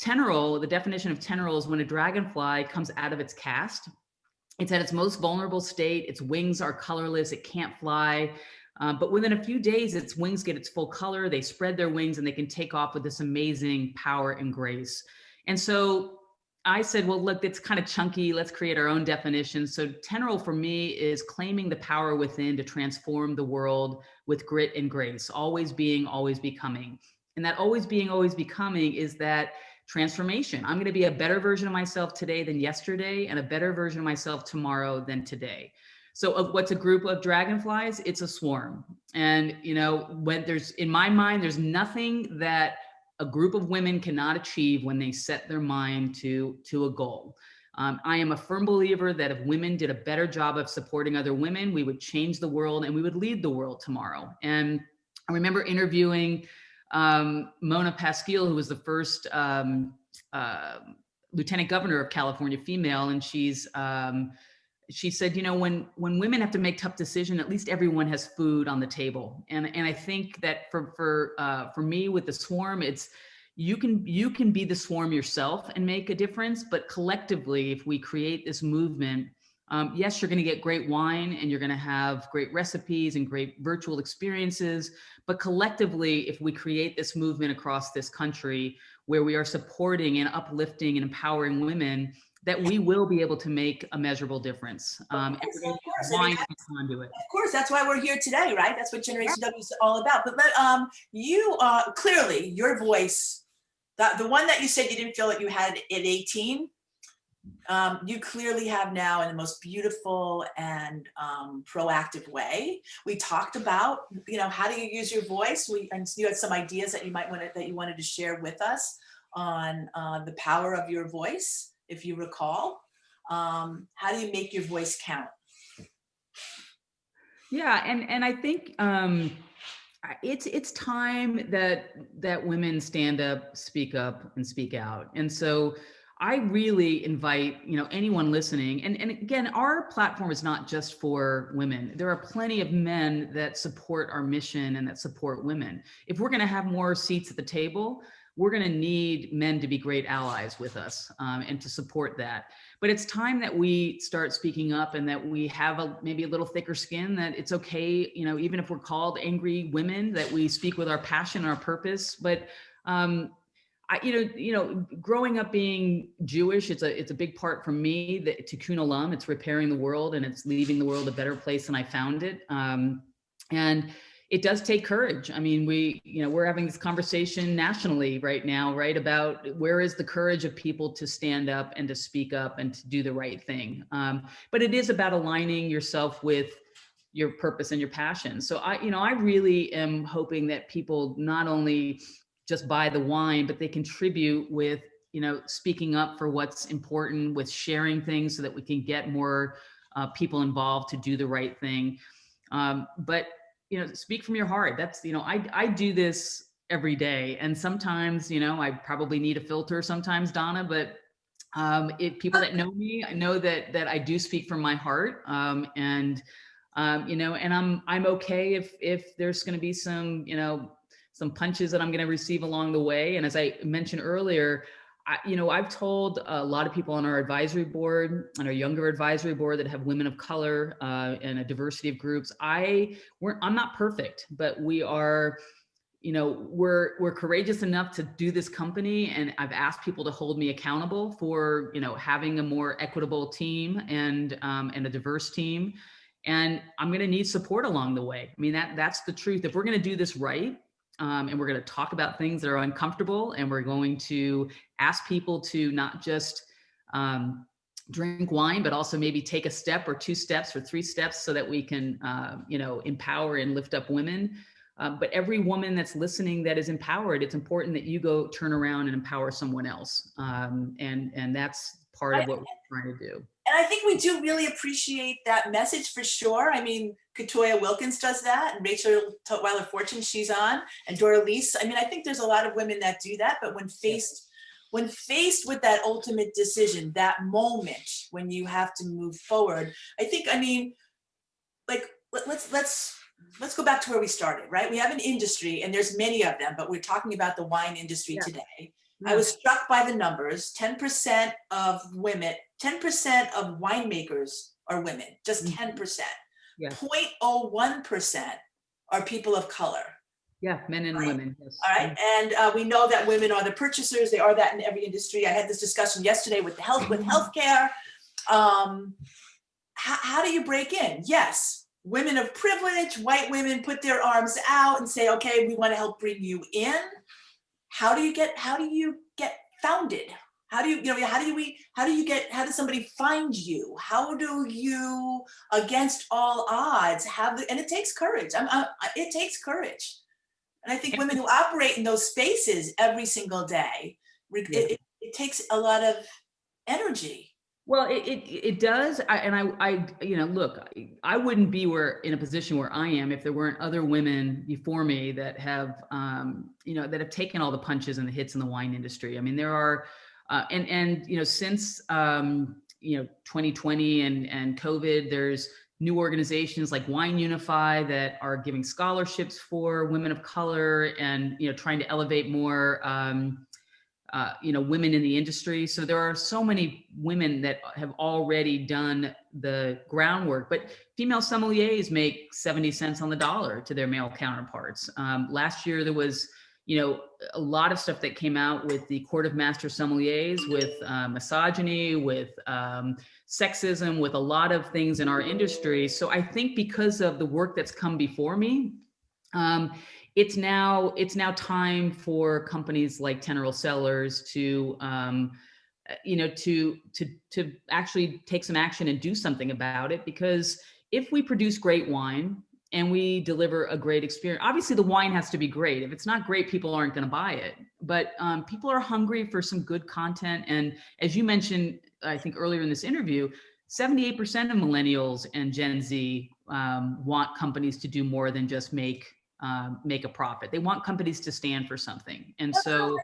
Teneral, the definition of Teneral is when a dragonfly comes out of its cast. It's at its most vulnerable state. Its wings are colorless. It can't fly. But within a few days, its wings get its full color. They spread their wings and they can take off with this amazing power and grace. And so I said, well, look, it's kind of chunky. Let's create our own definition. So Teneral for me is claiming the power within to transform the world with grit and grace, always being, always becoming. And that always being, always becoming is that transformation. I'm going to be a better version of myself today than yesterday, and a better version of myself tomorrow than today. So what's a group of dragonflies? It's a swarm. And, when in my mind, there's nothing that a group of women cannot achieve when they set their mind to a goal. I am a firm believer that if women did a better job of supporting other women, we would change the world and we would lead the world tomorrow. And I remember interviewing Mona Pasquill, who was the first lieutenant governor of California, female, and she said, when women have to make tough decisions, at least everyone has food on the table. And I think that for me with the swarm, it's you can be the swarm yourself and make a difference. But collectively, if we create this movement, yes, you're going to get great wine and you're going to have great recipes and great virtual experiences. But collectively, if we create this movement across this country where we are supporting and uplifting and empowering women, that we will be able to make a measurable difference. Of course, that's why we're here today, right? That's what Generation W is all about. But you clearly, your voice, the one that you said you didn't feel that you had at 18, you clearly have now in the most beautiful and proactive way. We talked about, how do you use your voice? And you had some ideas that you wanted to share with us on the power of your voice. If you recall, how do you make your voice count? Yeah, and I think it's time that women stand up, speak and speak out. And so I really invite anyone listening. And again, our platform is not just for women. There are plenty of men that support our mission and that support women. If we're going to have more seats at the table, we're going to need men to be great allies with us and to support that. But it's time that we start speaking up and that we have maybe a little thicker skin, that it's okay, even if we're called angry women, that we speak with our passion and our purpose. But, growing up being Jewish, it's a big part for me, the Tikkun Olam. It's repairing the world and it's leaving the world a better place than I found it. And it does take courage. I mean, we're having this conversation nationally right now, right? About where is the courage of people to stand up and to speak up and to do the right thing. But it is about aligning yourself with your purpose and your passion. So I really am hoping that people not only just buy the wine, but they contribute with, speaking up for what's important, with sharing things so that we can get more people involved to do the right thing. But speak from your heart. That's, I do this every day. And sometimes, I probably need a filter sometimes, Donna, but if people that know me, I know that I do speak from my heart. And I'm okay if there's going to be some punches that I'm going to receive along the way. And as I mentioned earlier, I've told a lot of people on our advisory board, on our younger advisory board that have women of color and a diversity of groups. I'm not perfect, but we are, we're courageous enough to do this company. And I've asked people to hold me accountable for, having a more equitable team and a diverse team. And I'm going to need support along the way. I mean, that's the truth. If we're going to do this right, and we're going to talk about things that are uncomfortable, and we're going to ask people to not just drink wine, but also maybe take a step or 2 steps or 3 steps so that we can, empower and lift up women. But every woman that's listening that is empowered, it's important that you go turn around and empower someone else. And that's part of what we're trying to do. And I think we do really appreciate that message for sure. I mean, Katoya Wilkins does that, and Rachel Weiler Fortune, she's on, and Dora Leese. I mean, I think there's a lot of women that do that, but when faced with that ultimate decision, that moment when you have to move forward, let's go back to where we started, right? We have an industry, and there's many of them, but we're talking about the wine industry today. I was struck by the numbers. 10% of women, 10% of winemakers are women, just 10%. 0.01% are people of color. Yeah, men and Right. women. Yes. All right. And we know that women are the purchasers. They are that in every industry. I had this discussion yesterday with healthcare. How do you break in? Yes, women of privilege, white women put their arms out and say, okay, we want to help bring you in. How do you get founded? How does somebody find you? How do you, against all odds, and it takes courage. It takes courage. And I think women who operate in those spaces every single day, it takes a lot of energy. Well, it does. Look, I wouldn't be in a position where I am if there weren't other women before me that have, that have taken all the punches and the hits in the wine industry. I mean, there are, since, 2020 and COVID, there's new organizations like Wnba that are giving scholarships for women of color and, trying to elevate more, women in the industry. So there are so many women that have already done the groundwork, but female sommeliers make 70 cents on the dollar to their male counterparts. Last year, there was, a lot of stuff that came out with the Court of Master Sommeliers, with misogyny, with sexism, with a lot of things in our industry. So I think because of the work that's come before me, it's now time for companies like Teneral, Cellars to to actually take some action and do something about it. Because if we produce great wine and we deliver a great experience, obviously the wine has to be great. If it's not great, people aren't going to buy it. But people are hungry for some good content. And as you mentioned, I think earlier in this interview, 78% of millennials and Gen Z want companies to do more than just make a profit. They want companies to stand for something. And so,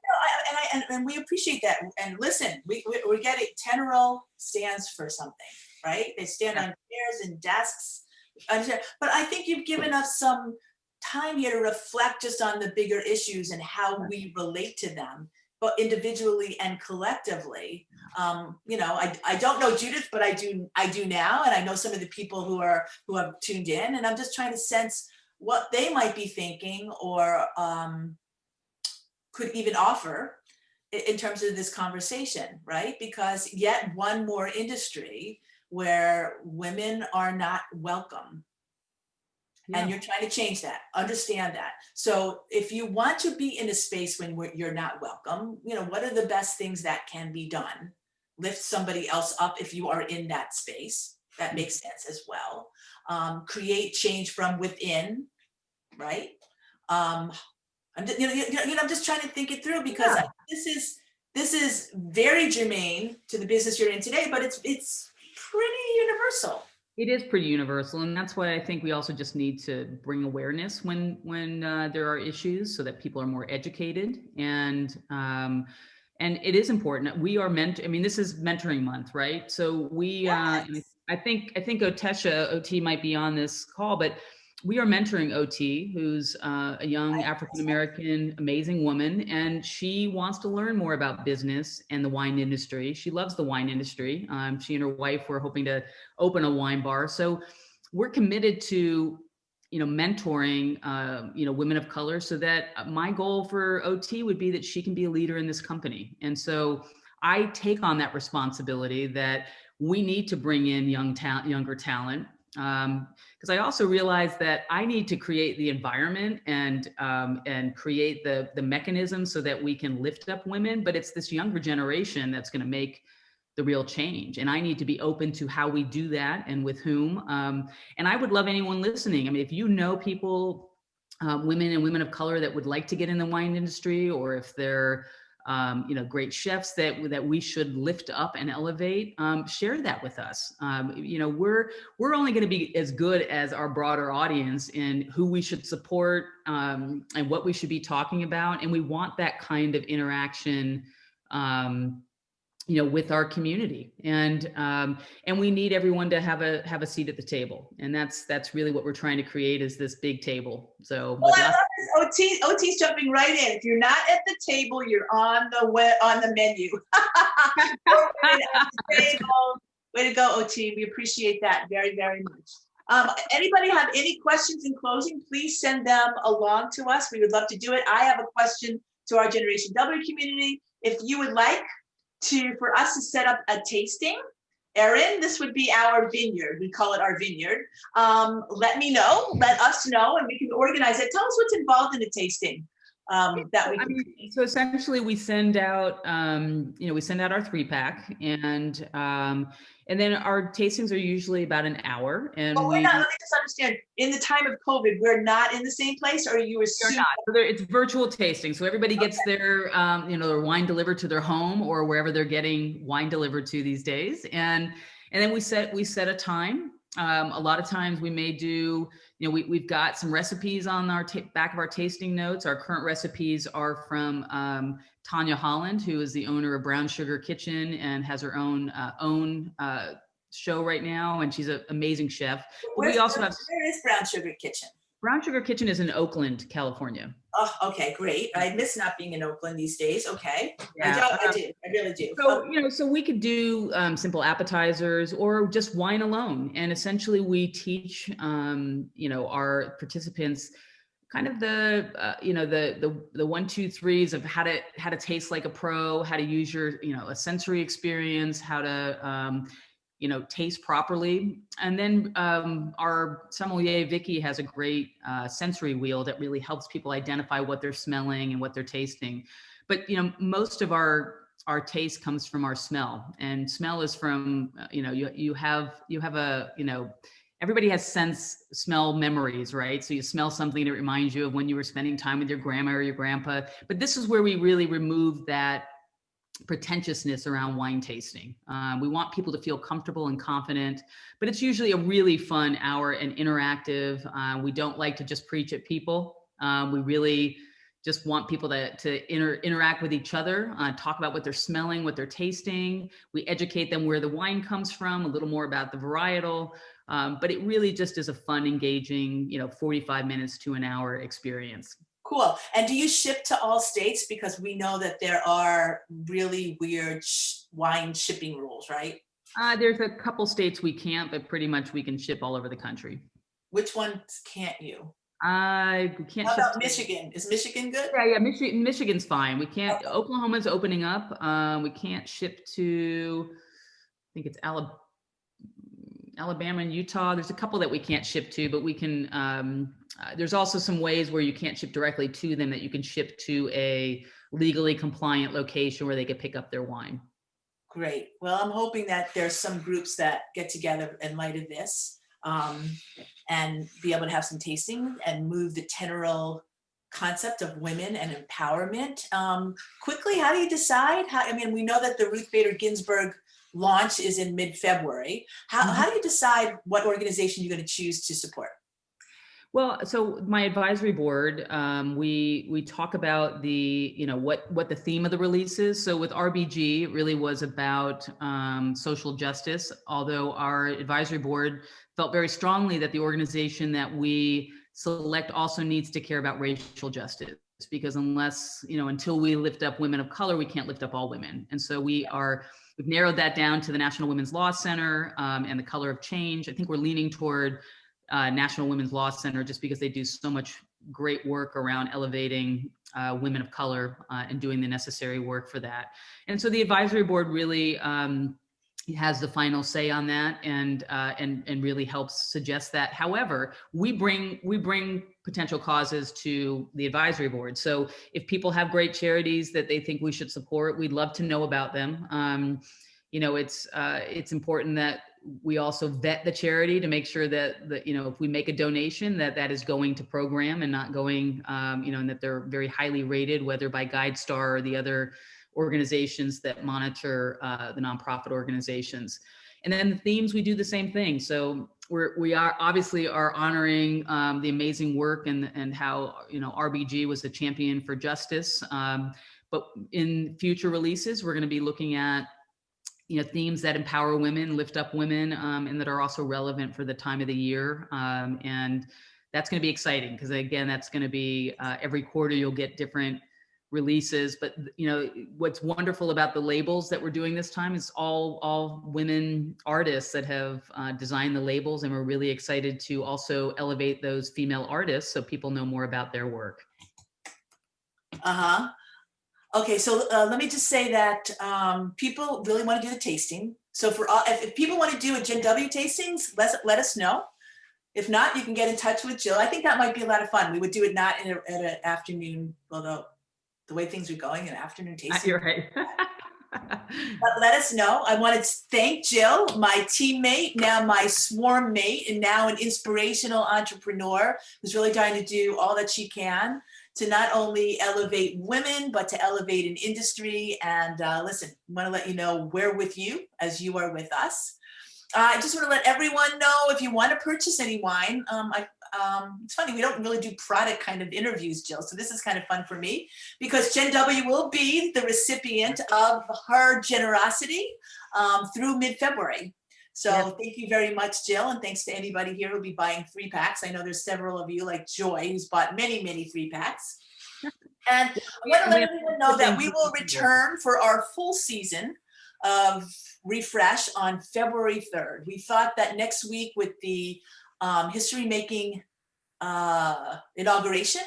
and we appreciate that. And listen, we're getting, Teneral stands for something, right? They stand on chairs and desks. But I think you've given us some time here to reflect just on the bigger issues and how we relate to them, but individually and collectively. I don't know Judith, but I do now, and I know some of the people who have tuned in, and I'm just trying to sense what they might be thinking or could even offer in terms of this conversation, right? Because yet one more industry where women are not welcome. Yeah. And you're trying to change that, understand that. So if you want to be in a space when you're not welcome, what are the best things that can be done? Lift somebody else up if you are in that space. That makes sense as well. Create change from within, right? I'm just trying to think it through, because this is very germane to the business you're in today, but it's pretty universal. It is pretty universal, and that's why I think we also just need to bring awareness when there are issues, so that people are more educated. And it is important. We are this is mentoring month, right? So we, I think OT might be on this call, but we are mentoring OT, who's a young African-American, amazing woman, and she wants to learn more about business and the wine industry. She loves the wine industry. She and her wife were hoping to open a wine bar. So we're committed to, mentoring, women of color, so that my goal for OT would be that she can be a leader in this company. And so I take on that responsibility that we need to bring in younger talent. Because I also realize that I need to create the environment and create the mechanism so that we can lift up women, but it's this younger generation that's going to make the real change. And I need to be open to how we do that and with whom. And I would love anyone listening. I mean, if you know people, women and women of color that would like to get in the wine industry, or if they're great chefs that we should lift up and elevate, share that with us. We're only going to be as good as our broader audience in who we should support, and what we should be talking about. And we want that kind of interaction, with our community, and we need everyone to have a seat at the table. And that's really what we're trying to create, is this big table. So I love this. OT's jumping right in. If you're not at the table, you're on the menu. Way to go, OT. We appreciate that very, very much. Anybody have any questions in closing? Please send them along to us. We would love to do it. I have a question to our Generation W community. If you would like for us to set up a tasting, Erin, this would be our vineyard. We call it our vineyard. Let me know, let us know, and we can organize it. Tell us what's involved in a tasting. So essentially we send out, we send out our 3-pack, and then our tastings are usually about an hour. And let me just understand, in the time of COVID, we're not in the same place, or you assume? Not. It's virtual tasting. So everybody gets their, their wine delivered to their home or wherever they're getting wine delivered to these days. And then we set a time. A lot of times we may do, we've got some recipes on our back of our tasting notes. Our current recipes are from Tanya Holland, who is the owner of Brown Sugar Kitchen and has her own show right now. And she's an amazing chef. Where is Brown Sugar Kitchen? Brown Sugar Kitchen is in Oakland, California. Oh, okay, great. I miss not being in Oakland these days. Okay. Yeah. I do. I really do. So, so we could do simple appetizers or just wine alone. And essentially we teach, our participants kind of the 1, 2, 3s of how to taste like a pro, how to use your, a sensory experience, how to, taste properly. And then our sommelier, Vicky, has a great sensory wheel that really helps people identify what they're smelling and what they're tasting. But, most of our taste comes from our smell, and smell is from, you have a, everybody has smell memories, right? So you smell something that reminds you of when you were spending time with your grandma or your grandpa. But this is where we really remove that pretentiousness around wine tasting. We want people to feel comfortable and confident, but it's usually a really fun hour and interactive. We don't like to just preach at people. We really just want people to interact with each other, talk about what they're smelling, what they're tasting. We educate them where the wine comes from, a little more about the varietal, but it really just is a fun, engaging, 45 minutes to an hour experience. Cool. And do you ship to all states? Because we know that there are really weird wine shipping rules, right? There's a couple states we can't, but pretty much we can ship all over the country. Which ones can't you? We can't. How about Michigan? Is Michigan good? Yeah. Michigan's fine. We can't. Okay. Oklahoma's opening up. We can't ship to, I think it's Alabama and Utah. There's a couple that we can't ship to, but we can. There's also some ways where you can't ship directly to them that you can ship to a legally compliant location where they could pick up their wine. Great. Well, I'm hoping that there's some groups that get together in light of this and be able to have some tasting and move the Teneral concept of women and empowerment. Quickly, how do you decide? We know that the Ruth Bader Ginsburg launch is in mid-February. How do you decide what organization you're going to choose to support? Well, so my advisory board, we talk about the, what the theme of the release is. So with RBG, it really was about social justice, although our advisory board felt very strongly that the organization that we select also needs to care about racial justice, because until we lift up women of color, we can't lift up all women. And so we've narrowed that down to the National Women's Law Center and the Color of Change. I think we're leaning toward National Women's Law Center, just because they do so much great work around elevating women of color and doing the necessary work for that. And so the advisory board really has the final say on that and really helps suggest that. However, we bring potential causes to the advisory board. So if people have great charities that they think we should support, we'd love to know about them. It's important that we also vet the charity to make sure that if we make a donation, that is going to program and not going, and that they're very highly rated, whether by GuideStar or the other organizations that monitor the nonprofit organizations. And then the themes, we do the same thing. So we are obviously honoring the amazing work and how RBG was a champion for justice. But in future releases, we're going to be looking at themes that empower women, lift up women, and that are also relevant for the time of the year. And that's going to be exciting because, again, that's going to be every quarter you'll get different releases. But you know, what's wonderful about the labels that we're doing this time is all women artists that have designed the labels, and we're really excited to also elevate those female artists so people know more about their work. Okay, so let me just say that people really want to do the tasting. So for all, if people want to do a Gen W tastings, let us know. If not, you can get in touch with Jill. I think that might be a lot of fun. We would do it not at an afternoon, although the way things are going, an afternoon tasting. You're right. But let us know. I want to thank Jill, my teammate, now my swarm mate, and now an inspirational entrepreneur who's really trying to do all that she can to not only elevate women, but to elevate an industry. And listen, I want to let you know we're with you as you are with us. I just want to let everyone know if you want to purchase any wine. It's funny, we don't really do product kind of interviews, Jill. So this is kind of fun for me because Gen W will be the recipient of her generosity through mid-February. So Thank you very much, Jill. And thanks to anybody here who'll be buying 3-packs. I know there's several of you like Joy who's bought many, many 3-packs. And I want to let everyone know that we will return for our full season of Refresh on February 3rd. We thought that next week with the history making inauguration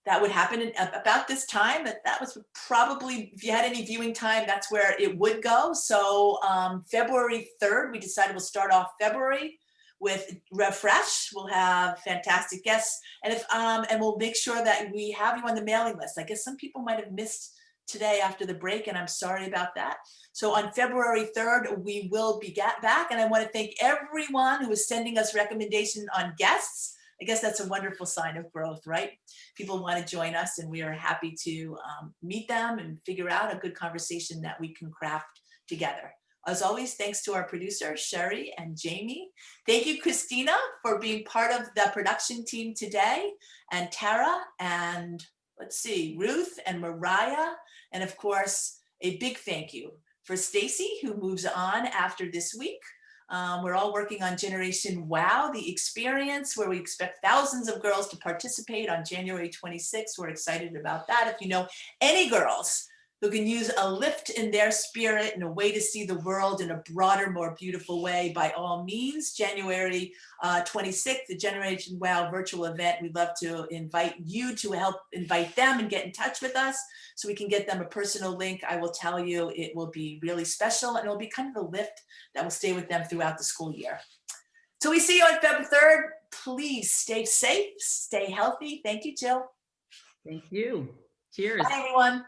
that would happen about this time, that was probably, if you had any viewing time, that's where it would go. So February 3rd, we decided we'll start off February with Refresh. We'll have fantastic guests, and and we'll make sure that we have you on the mailing list. I guess some people might have missed today after the break, and I'm sorry about that. So on February 3rd, we will be back, and I want to thank everyone who is sending us recommendations on guests. I guess that's a wonderful sign of growth, right? People want to join us, and we are happy to meet them and figure out a good conversation that we can craft together. As always, thanks to our producer, Sherry and Jamie. Thank you, Christina, for being part of the production team today, and Tara, and let's see, Ruth and Mariah, and of course, a big thank you for Stacy, who moves on after this week. We're all working on Generation Wow, the experience where we expect thousands of girls to participate on January 26th. We're excited about that. If you know any girls who can use a lift in their spirit and a way to see the world in a broader, more beautiful way, by all means, January 26th, the Generation Wow virtual event. We'd love to invite you to help invite them and get in touch with us so we can get them a personal link. I will tell you, it will be really special, and it'll be kind of a lift that will stay with them throughout the school year. So we see you on February 3rd. Please stay safe, stay healthy. Thank you, Jill. Thank you. Cheers. Bye, everyone.